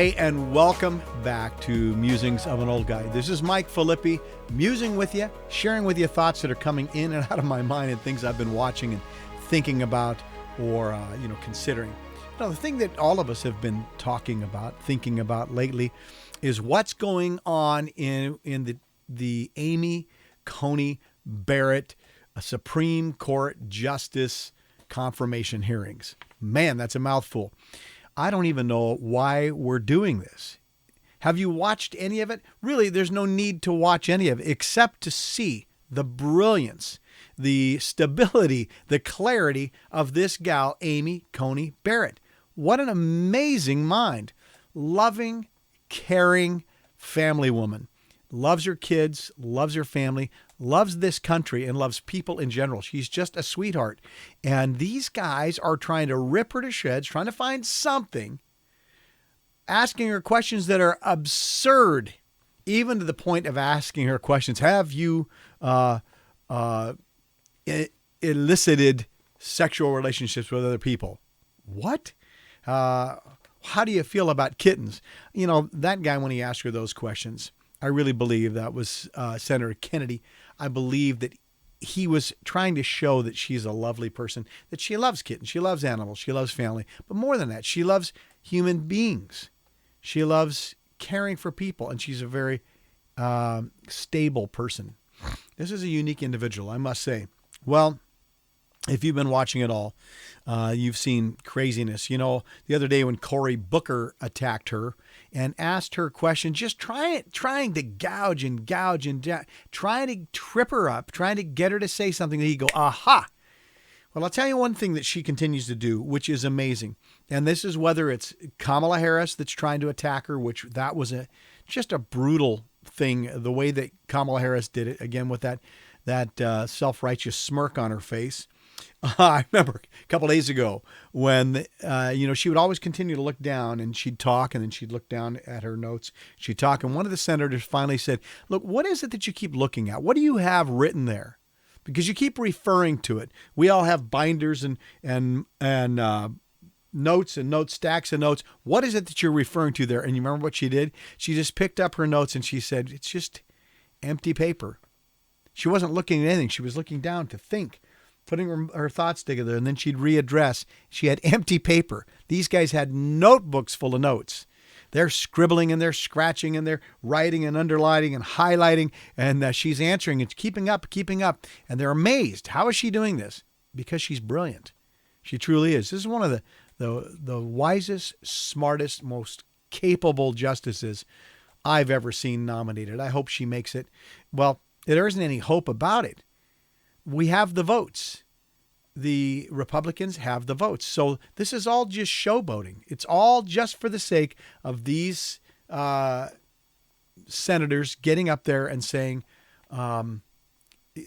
Hey, and welcome back to Musings of an Old Guy. This is Mike Filippi, musing with you, sharing with you thoughts that are coming in and out of my mind and things I've been watching and thinking about or, considering. The thing that all of us have been talking about, thinking about lately is what's going on in the Amy Coney Barrett Supreme Court Justice confirmation hearings. Man, that's a mouthful. I don't even know why we're doing this. Have you watched any of it? Really, there's no need to watch any of it except to see the brilliance, the stability, the clarity of this gal, Amy Coney Barrett. What an amazing mind. Loving, caring family woman. Loves her kids, loves her family, loves this country, and loves people in general. She's just a sweetheart. And these guys are trying to rip her to shreds, trying to find something, asking her questions that are absurd, even to the point of asking her questions. Have you elicited sexual relationships with other people? What? How do you feel about kittens? That guy, when he asked her those questions, I really believe that was Senator Kennedy. I believe that he was trying to show that she's a lovely person, that she loves kittens, she loves animals, she loves family. But more than that, she loves human beings. She loves caring for people, and she's a very stable person. This is a unique individual, I must say. Well, if you've been watching it all, you've seen craziness. The other day when Cory Booker attacked her and asked her questions, just trying to gouge and trying to trip her up, trying to get her to say something that he'd go, aha. Well, I'll tell you one thing that she continues to do, which is amazing. And this is whether it's Kamala Harris that's trying to attack her, which that was just a brutal thing, the way that Kamala Harris did it, again, with that self-righteous smirk on her face. I remember a couple of days ago when, she would always continue to look down and she'd talk and then she'd look down at her notes. She'd talk. And one of the senators finally said, look, what is it that you keep looking at? What do you have written there? Because you keep referring to it. We all have binders and notes and note stacks of notes. What is it that you're referring to there? And you remember what she did? She just picked up her notes and she said, it's just empty paper. She wasn't looking at anything. She was looking down to think, putting her thoughts together, and then she'd readdress. She had empty paper. These guys had notebooks full of notes. They're scribbling and they're scratching and they're writing and underlining and highlighting, and she's answering and keeping up. And they're amazed. How is she doing this? Because she's brilliant. She truly is. This is one of the wisest, smartest, most capable justices I've ever seen nominated. I hope she makes it. Well, there isn't any hope about it. We have the votes. The Republicans have the votes. So this is all just showboating. It's all just for the sake of these senators getting up there and saying,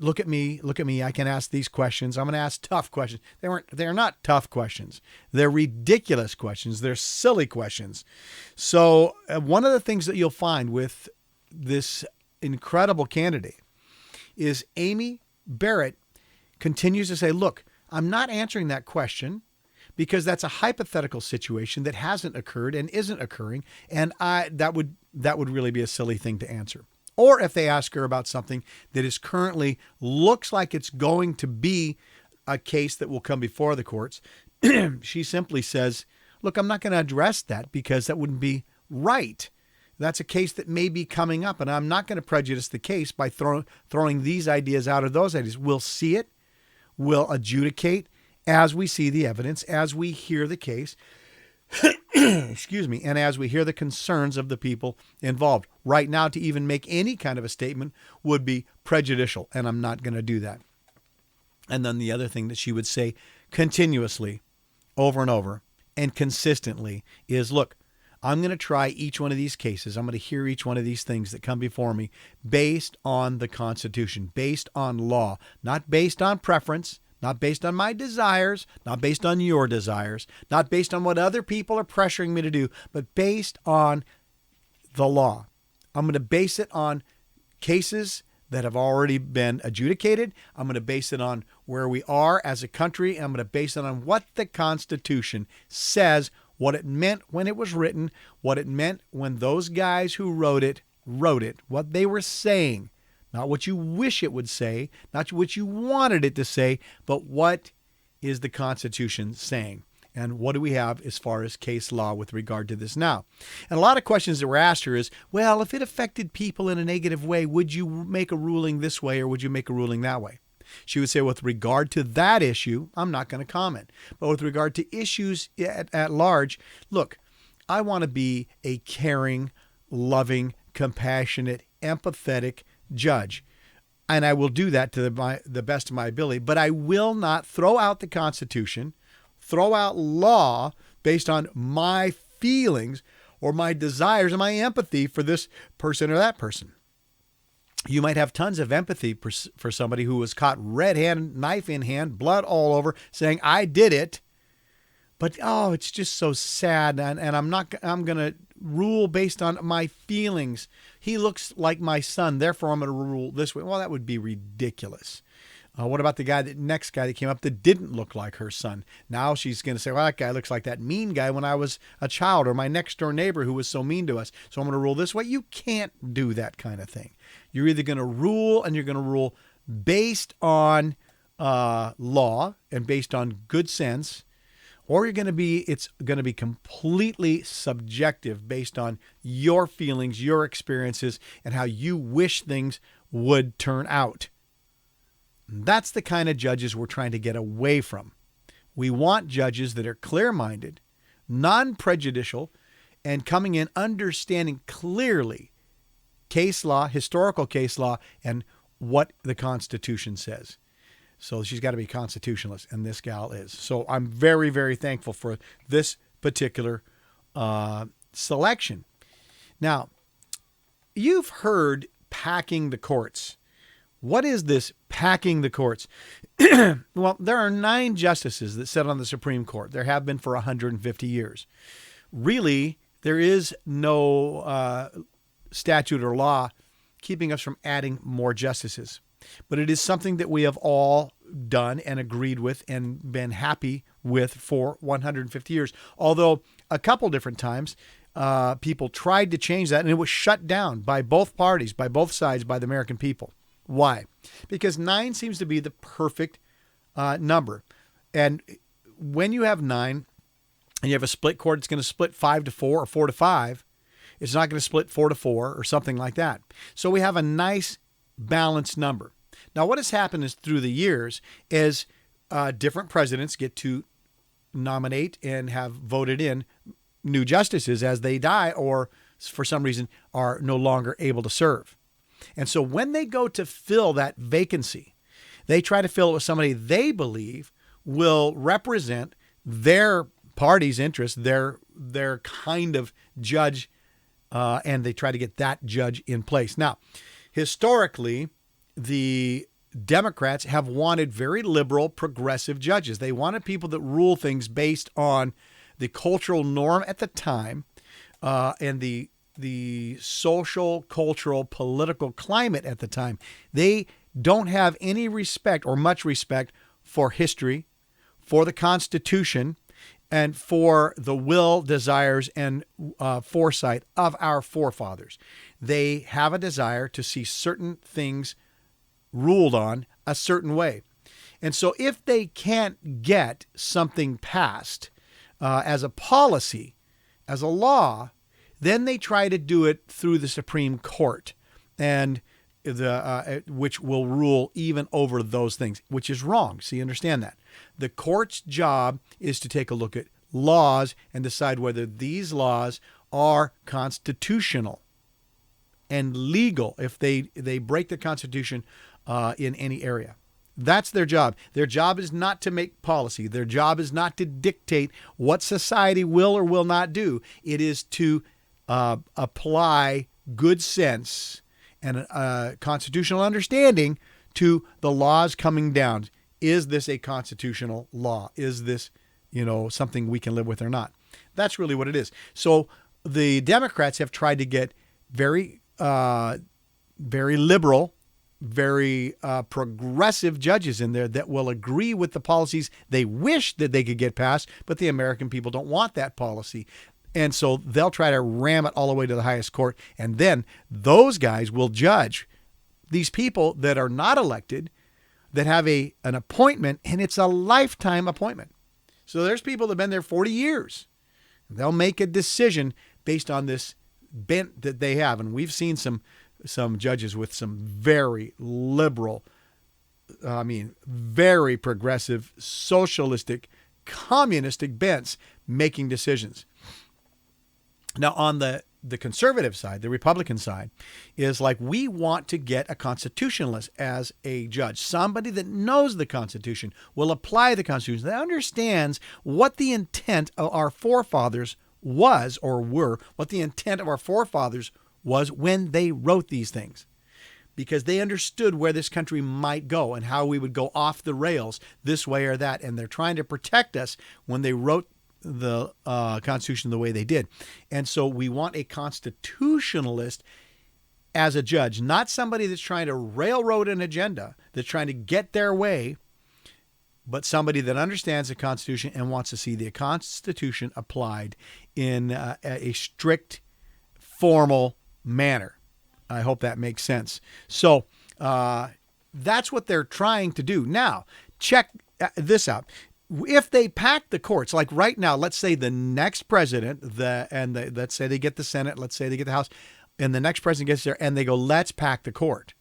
look at me. I can ask these questions. I'm going to ask tough questions. They're not tough questions. They're ridiculous questions. They're silly questions. So one of the things that you'll find with this incredible candidate is Amy Barrett continues to say, look, I'm not answering that question because that's a hypothetical situation that hasn't occurred and isn't occurring. And that would really be a silly thing to answer. Or if they ask her about something that is currently looks like it's going to be a case that will come before the courts, she simply says, look, I'm not going to address that because that wouldn't be right. That's a case that may be coming up, and I'm not going to prejudice the case by throwing these ideas out or those ideas. We'll see it. We'll adjudicate as we see the evidence, as we hear the case, excuse me, and as we hear the concerns of the people involved. Right now, to even make any kind of a statement would be prejudicial, and I'm not going to do that. And then the other thing that she would say continuously, over and over, and consistently is, look, I'm going to try each one of these cases. I'm going to hear each one of these things that come before me based on the Constitution, based on law, not based on preference, not based on my desires, not based on your desires, not based on what other people are pressuring me to do, but based on the law. I'm going to base it on cases that have already been adjudicated. I'm going to base it on where we are as a country. I'm going to base it on what the Constitution says what it meant when it was written, what it meant when those guys who wrote it, what they were saying, not what you wish it would say, not what you wanted it to say, but what is the Constitution saying? And what do we have as far as case law with regard to this now? And a lot of questions that were asked her is, well, if it affected people in a negative way, would you make a ruling this way or would you make a ruling that way? She would say, with regard to that issue, I'm not going to comment. But with regard to issues at large, look, I want to be a caring, loving, compassionate, empathetic judge. And I will do that to the best of my ability. But I will not throw out the Constitution, throw out law based on my feelings or my desires and my empathy for this person or that person. You might have tons of empathy for somebody who was caught red-handed, knife in hand, blood all over, saying, I did it. But, oh, it's just so sad. And I'm going to rule based on my feelings. He looks like my son, therefore I'm going to rule this way. Well, that would be ridiculous. What about the next guy that came up that didn't look like her son? Now she's going to say, well, that guy looks like that mean guy when I was a child, or my next door neighbor who was so mean to us. So I'm going to rule this way. You can't do that kind of thing. You're either going to rule, and you're going to rule based on law and based on good sense, or it's going to be completely subjective based on your feelings, your experiences, and how you wish things would turn out. That's the kind of judges we're trying to get away from. We want judges that are clear-minded, non-prejudicial, and coming in understanding clearly case law, historical case law, and what the Constitution says. So she's got to be constitutionalist, and this gal is. So I'm very, very thankful for this particular selection. Now, you've heard packing the courts. What is this packing the courts? Well, there are 9 justices that sit on the Supreme Court. There have been for 150 years. Really, there is no statute or law keeping us from adding more justices. But it is something that we have all done and agreed with and been happy with for 150 years. Although a couple different times, people tried to change that, and it was shut down by both parties, by both sides, by the American people. Why? Because 9 seems to be the perfect number. And when you have 9 and you have a split court, it's going to split 5-4 or 4-5. It's not going to split 4-4 or something like that. So we have a nice balanced number. Now, what has happened is through the years is different presidents get to nominate and have voted in new justices as they die or for some reason are no longer able to serve. And so when they go to fill that vacancy, they try to fill it with somebody they believe will represent their party's interest, their kind of judge, and they try to get that judge in place. Now, historically, the Democrats have wanted very liberal, progressive judges. They wanted people that rule things based on the cultural norm at the time and the social, cultural, political climate at the time. They don't have any respect or much respect for history, for the Constitution, and for the will, desires, and foresight of our forefathers. They have a desire to see certain things ruled on a certain way. And so if they can't get something passed as a policy, as a law, then they try to do it through the Supreme Court, and which will rule even over those things, which is wrong. So you understand that. The court's job is to take a look at laws and decide whether these laws are constitutional and legal if they break the Constitution in any area. That's their job. Their job is not to make policy. Their job is not to dictate what society will or will not do. It is to apply good sense and constitutional understanding to the laws coming down. Is this a constitutional law? Is this, something we can live with or not? That's really what it is. So the Democrats have tried to get very, very liberal very progressive judges in there that will agree with the policies they wish that they could get passed, but the American people don't want that policy. And so they'll try to ram it all the way to the highest court. And then those guys will judge these people that are not elected, that have an appointment, and it's a lifetime appointment. So there's people that have been there 40 years. They'll make a decision based on this bent that they have. And we've seen some judges with some very liberal, very progressive, socialistic, communistic bents making decisions. Now, on the conservative side, the Republican side, is like, we want to get a constitutionalist as a judge, somebody that knows the Constitution, will apply the Constitution, that understands what the intent of our forefathers was or were, what the intent of our forefathers was when they wrote these things, because they understood where this country might go and how we would go off the rails this way or that. And they're trying to protect us when they wrote the Constitution the way they did. And so we want a constitutionalist as a judge, not somebody that's trying to railroad an agenda, that's trying to get their way, but somebody that understands the Constitution and wants to see the Constitution applied in a strict, formal manner. I hope that makes sense. So that's what they're trying to do. Now, check this out. If they pack the courts, like right now, let's say the next president, let's say they get the Senate, let's say they get the House, and the next president gets there and they go, let's pack the court.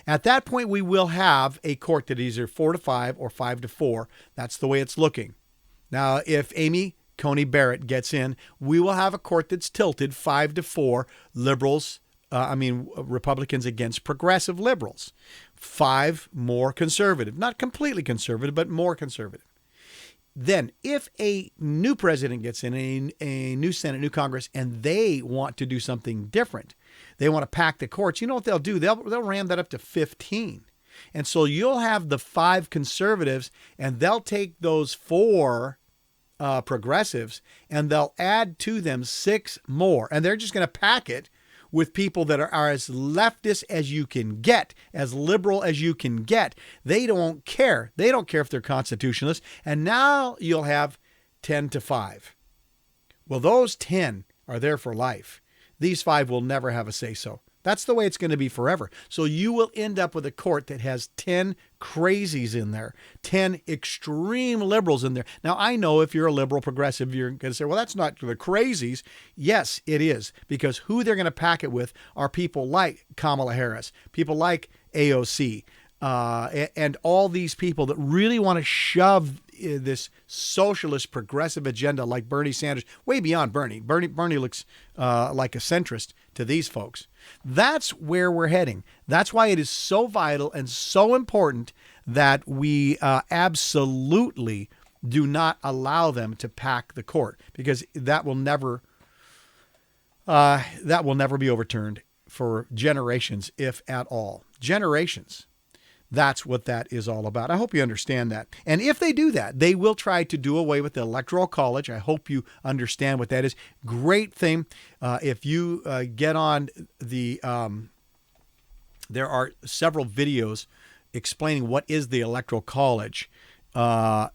At that point, we will have a court that is either 4-5 or 5-4. That's the way it's looking. Now, if Amy Coney Barrett gets in, we will have a court that's tilted 5-4 Republicans against progressive liberals. 5 more conservative, not completely conservative, but more conservative. Then if a new president gets in, a new Senate, new Congress, and they want to do something different, they want to pack the courts, you know what they'll do? They'll ram that up to 15. And so you'll have the 5 conservatives, and they'll take those 4 progressives, and they'll add to them 6 more. And they're just going to pack it with people that are as leftist as you can get, as liberal as you can get. They don't care. They don't care if they're constitutionalists. And now you'll have 10-5. Well, those 10 are there for life. These 5 will never have a say-so. That's the way it's going to be forever. So you will end up with a court that has 10 crazies in there, 10 extreme liberals in there. Now, I know if you're a liberal progressive, you're going to say, well, that's not the crazies. Yes, it is, because who they're going to pack it with are people like Kamala Harris, people like AOC, and all these people that really want to shove this socialist progressive agenda like Bernie Sanders, way beyond Bernie. Bernie looks like a centrist to these folks. That's where we're heading. That's why it is so vital and so important that we absolutely do not allow them to pack the court, because that will never be overturned for generations, if at all. Generations. That's what that is all about. I hope you understand that. And if they do that, they will try to do away with the Electoral College. I hope you understand what that is. Great thing. If you get on the, there are several videos explaining what is the Electoral College on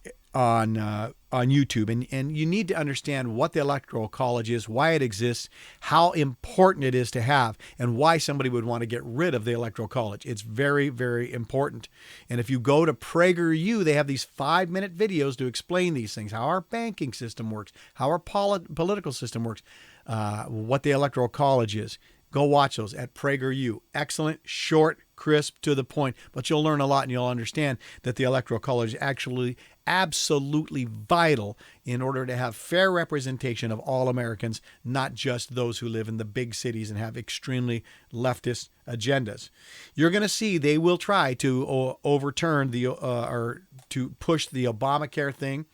YouTube. And you need to understand what the Electoral College is, why it exists, how important it is to have, and why somebody would want to get rid of the Electoral College. It's very, very important. And if you go to PragerU, they have these 5-minute videos to explain these things, how our banking system works, how our political system works, what the Electoral College is. Go watch those at PragerU. Excellent, short, crisp, to the point, but you'll learn a lot and you'll understand that the Electoral College is actually absolutely vital in order to have fair representation of all Americans, not just those who live in the big cities and have extremely leftist agendas. You're going to see they will try to overturn or to push the Obamacare thing,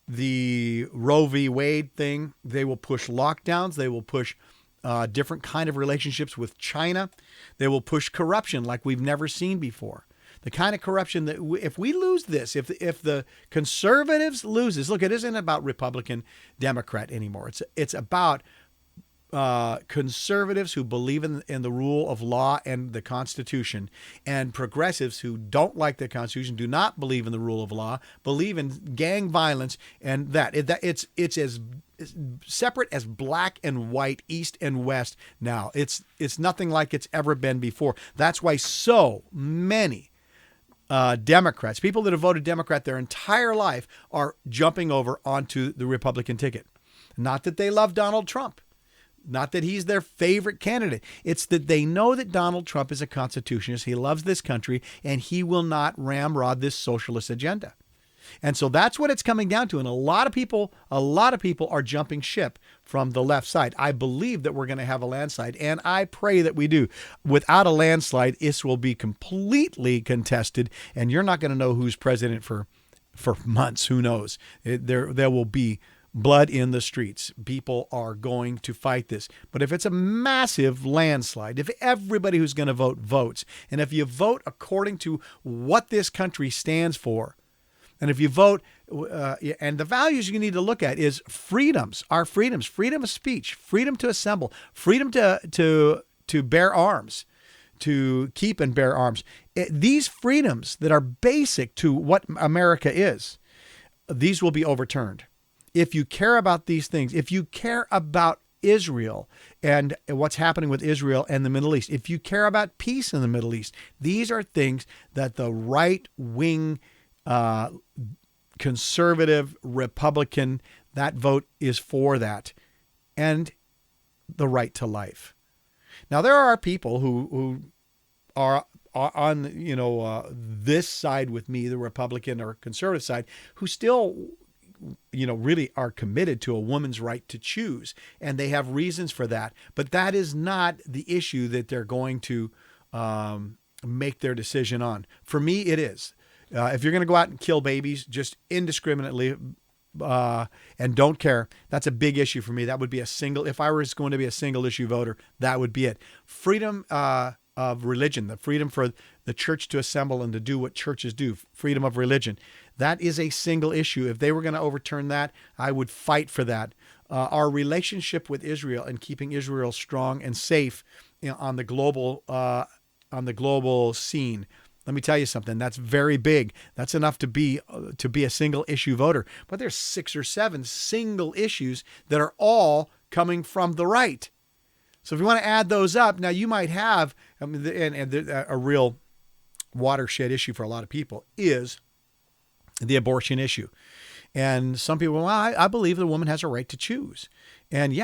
the Roe v. Wade thing. They will push lockdowns. They will push different kind of relationships with China. They will push corruption like we've never seen before. The kind of corruption that if we lose this, if the conservatives lose this, look, it isn't about Republican, Democrat anymore. It's about conservatives who believe in the rule of law and the Constitution, and progressives who don't like the Constitution, do not believe in the rule of law, believe in gang violence, and it's as separate as black and white, east and west now. It's nothing like it's ever been before. That's why so many Democrats, people that have voted Democrat their entire life, are jumping over onto the Republican ticket. Not that they love Donald Trump. Not that he's their favorite candidate. It's that they know that Donald Trump is a constitutionalist. He loves this country, and he will not ramrod this socialist agenda. And so that's what it's coming down to. And a lot of people are jumping ship from the left side. I believe that we're going to have a landslide, and I pray that we do. Without a landslide, this will be completely contested, and you're not going to know who's president for months. Who knows? There will be blood in the streets. People are going to fight this. But if it's a massive landslide, if everybody who's going to vote votes, and if you vote according to what this country stands for, and if you vote, and the values you need to look at is freedoms, our freedoms, freedom of speech, freedom to assemble, freedom to bear arms, to keep and bear arms. These freedoms that are basic to what America is, these will be overturned. If you care about these things, if you care about Israel and what's happening with Israel and the Middle East, if you care about peace in the Middle East, these are things that the right-wing conservative Republican, that vote is for that, and the right to life. Now, there are people who are on this side with me, the Republican or conservative side, who still really are committed to a woman's right to choose, and they have reasons for that. But that is not the issue that they're going to make their decision on. For me, it is. If you're going to go out and kill babies just indiscriminately and don't care, that's a big issue for me. That would be if I was going to be a single issue voter, that would be it. Freedom of religion, the freedom for the church to assemble and to do what churches do, freedom of religion. That is a single issue. If they were going to overturn that, I would fight for that. Our relationship with Israel and keeping Israel strong and safe on the global scene. Let me tell you something. That's very big. That's enough to be a single issue voter. But there's 6 or 7 single issues that are all coming from the right. So if you want to add those up, now you might have, a real watershed issue for a lot of people is the abortion issue. And some people, well, I believe the woman has a right to choose. And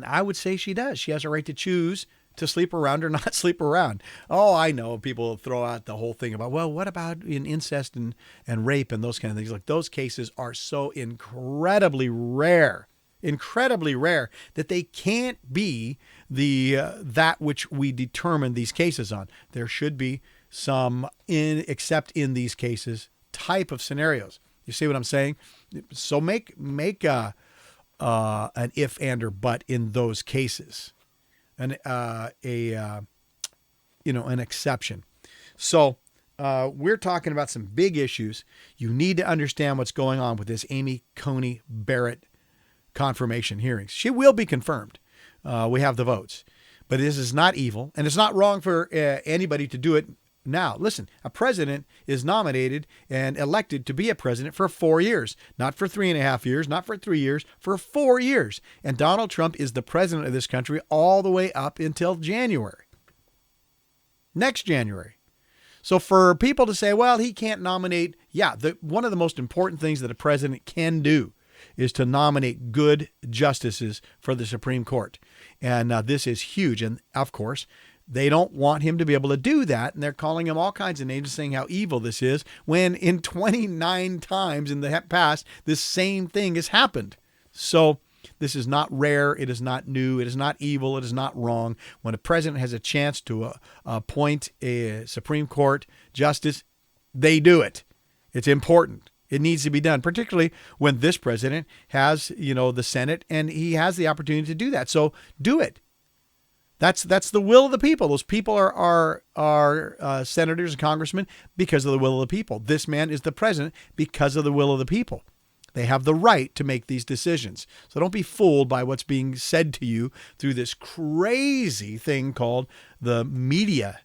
I would say she does. She has a right to choose to sleep around or not sleep around. Oh, I know people throw out the whole thing about, well, what about in incest and rape and those kind of things? Like, those cases are so incredibly rare that they can't be that which we determine these cases on. There should be some except in these cases type of scenarios. You see what I'm saying? So make an if, and, or but in those cases, an exception. So we're talking about some big issues. You need to understand what's going on with this Amy Coney Barrett confirmation hearings. She will be confirmed. We have the votes, but this is not evil, and it's not wrong for anybody to do it. Now, listen, a president is nominated and elected to be a president for 4 years, not for 3.5 years, not for 3 years, for 4 years. And Donald Trump is the president of this country all the way up until January. Next January. So for people to say, well, he can't nominate, one of the most important things that a president can do is to nominate good justices for the Supreme Court. And this is huge. And of course, they don't want him to be able to do that, and they're calling him all kinds of names, saying how evil this is, when in 29 times in the past, this same thing has happened. So this is not rare. It is not new. It is not evil. It is not wrong. When a president has a chance to appoint a Supreme Court justice, they do it. It's important. It needs to be done, particularly when this president has, the Senate, and he has the opportunity to do that. So do it. That's the will of the people. Those people are senators and congressmen because of the will of the people. This man is the president because of the will of the people. They have the right to make these decisions. So don't be fooled by what's being said to you through this crazy thing called the media.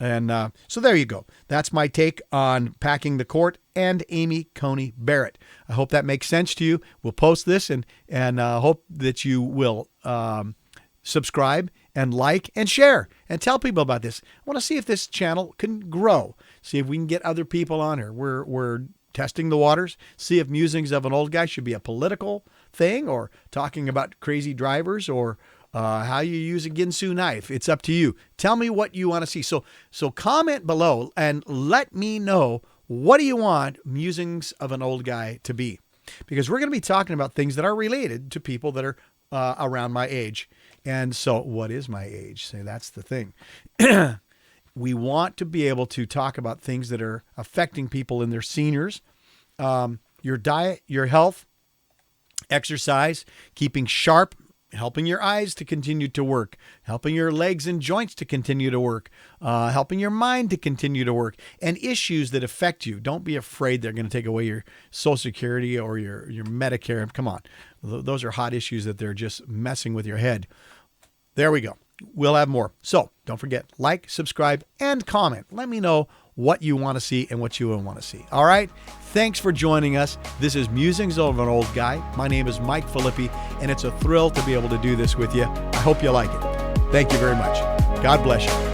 And so there you go. That's my take on Packing the Court and Amy Coney Barrett. I hope that makes sense to you. We'll post this and hope that you will subscribe and like and share and tell people about this. I want to see if this channel can grow. See if we can get other people on here. We're testing the waters. See if Musings of an Old Guy should be a political thing or talking about crazy drivers or how you use a Ginsu knife. It's up to you. Tell me what you want to see. So comment below and let me know, what do you want Musings of an Old Guy to be? Because we're going to be talking about things that are related to people that are around my age. And so what is my age? Say, that's the thing. We want to be able to talk about things that are affecting people in their seniors. Your diet, your health, exercise, keeping sharp, helping your eyes to continue to work, helping your legs and joints to continue to work, helping your mind to continue to work, and issues that affect you. Don't be afraid they're going to take away your Social Security or your Medicare. Come on. Those are hot issues that they're just messing with your head. There we go. We'll have more. So don't forget, like, subscribe, and comment. Let me know what you want to see and what you don't want to see. All right. Thanks for joining us. This is Musings of an Old Guy. My name is Mike Filippi, and it's a thrill to be able to do this with you. I hope you like it. Thank you very much. God bless you.